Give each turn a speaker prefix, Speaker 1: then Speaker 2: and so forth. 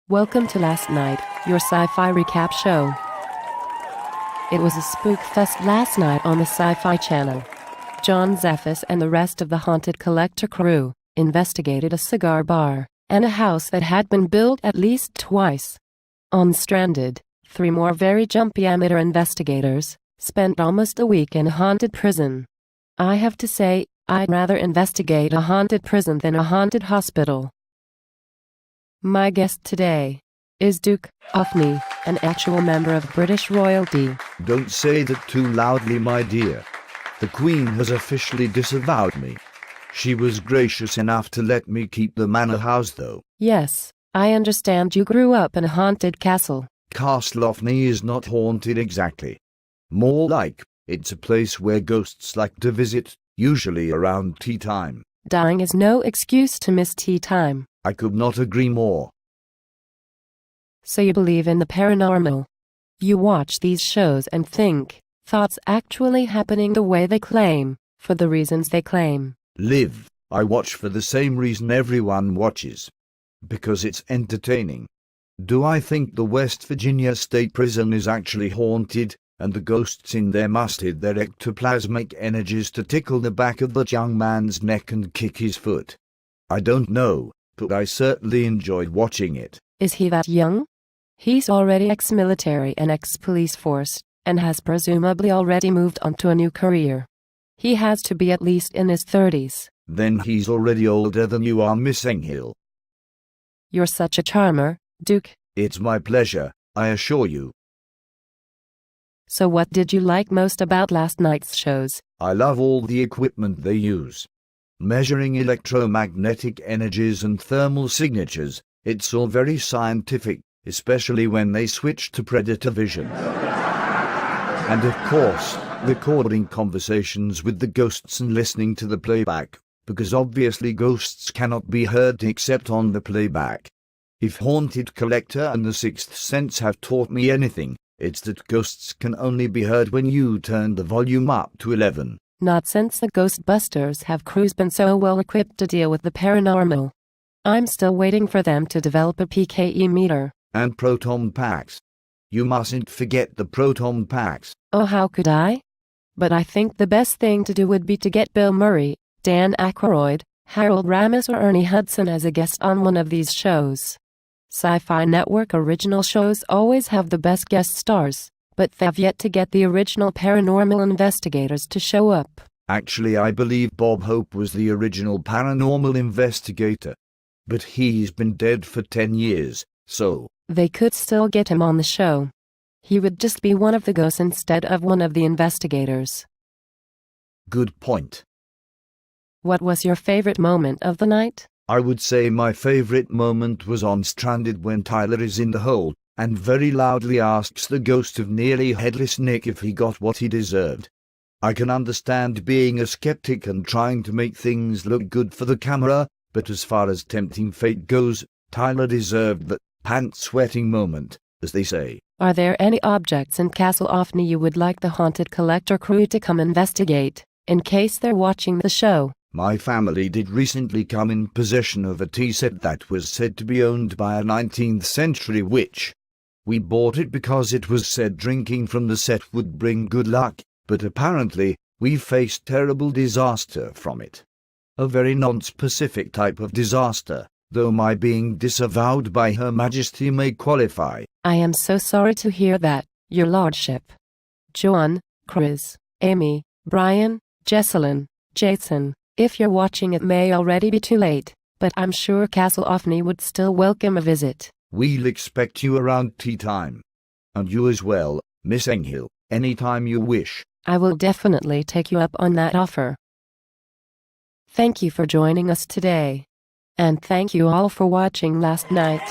Speaker 1: Welcome to Last Night, your sci-fi recap show. It was a spook fest last night on the Sci-Fi Channel. John Zaffis and the rest of the Haunted Collector crew investigated a cigar bar and a house that had been built at least twice. On Stranded, 3 more very jumpy amateur investigators spent almost a week in a haunted prison. I have to say, I'd rather investigate a haunted prison than a haunted hospital. My guest today is Duke of Offney, an actual member of British royalty.
Speaker 2: Don't say that too loudly, my dear. The Queen has officially disavowed me. She was gracious enough to let me keep the manor house, though.
Speaker 1: Yes, I understand you grew up in a haunted castle.
Speaker 2: Castle Offney is not haunted exactly. More like, it's a place where ghosts like to visit, usually around tea time.
Speaker 1: Dying is no excuse to miss tea time.
Speaker 2: I could not agree more.
Speaker 1: So you believe in the paranormal? You watch these shows and think, thoughts actually happening the way they claim, for the reasons they claim.
Speaker 2: Liv, I watch for the same reason everyone watches. Because it's entertaining. Do I think the West Virginia State Prison is actually haunted, and the ghosts in there mustered their ectoplasmic energies to tickle the back of the young man's neck and kick his foot? I don't know, but I certainly enjoyed watching it.
Speaker 1: Is he that young? He's already ex-military and ex-police force, and has presumably already moved on to a new career. He has to be at least in his 30s.
Speaker 2: Then he's already older than you are, Miss Enghill.
Speaker 1: You're such a charmer, Duke.
Speaker 2: It's my pleasure, I assure you.
Speaker 1: So what did you like most about last night's shows?
Speaker 2: I love all the equipment they use. Measuring electromagnetic energies and thermal signatures, it's all very scientific, especially when they switch to predator vision. And of course, recording conversations with the ghosts and listening to the playback, because obviously ghosts cannot be heard except on the playback. If Haunted Collector and The Sixth Sense have taught me anything, it's that ghosts can only be heard when you turn the volume up to 11.
Speaker 1: Not since the Ghostbusters have crews been so well equipped to deal with the paranormal. I'm still waiting for them to develop a PKE meter.
Speaker 2: And proton packs. You mustn't forget the proton packs.
Speaker 1: Oh, how could I? But I think the best thing to do would be to get Bill Murray, Dan Aykroyd, Harold Ramis or Ernie Hudson as a guest on one of these shows. Sci-Fi Network original shows always have the best guest stars, but they've yet to get the original paranormal investigators to show up.
Speaker 2: Actually, I believe Bob Hope was the original paranormal investigator. But he's been dead for 10 years, so
Speaker 1: they could still get him on the show. He would just be one of the ghosts instead of one of the investigators.
Speaker 2: Good point.
Speaker 1: What was your favorite moment of the night?
Speaker 2: I would say my favorite moment was on Stranded when Tyler is in the hole and very loudly asks the ghost of nearly headless Nick if he got what he deserved. I can understand being a skeptic and trying to make things look good for the camera, but as far as tempting fate goes, Tyler deserved that pants-sweating moment, as they say.
Speaker 1: Are there any objects in Castle Offney you would like the Haunted Collector crew to come investigate, in case they're watching the show?
Speaker 2: My family did recently come in possession of a tea set that was said to be owned by a 19th century witch. We bought it because it was said drinking from the set would bring good luck, but apparently, we faced terrible disaster from it. A very non-specific type of disaster, though my being disavowed by Her Majesty may qualify.
Speaker 1: I am so sorry to hear that, Your Lordship. Joan, Chris, Amy, Brian, Jesselyn, Jason, if you're watching it may already be too late, but I'm sure Castle Offney would still welcome a visit.
Speaker 2: We'll expect you around tea time. And you as well, Miss Enghill, anytime you wish.
Speaker 1: I will definitely take you up on that offer. Thank you for joining us today. And thank you all for watching last night.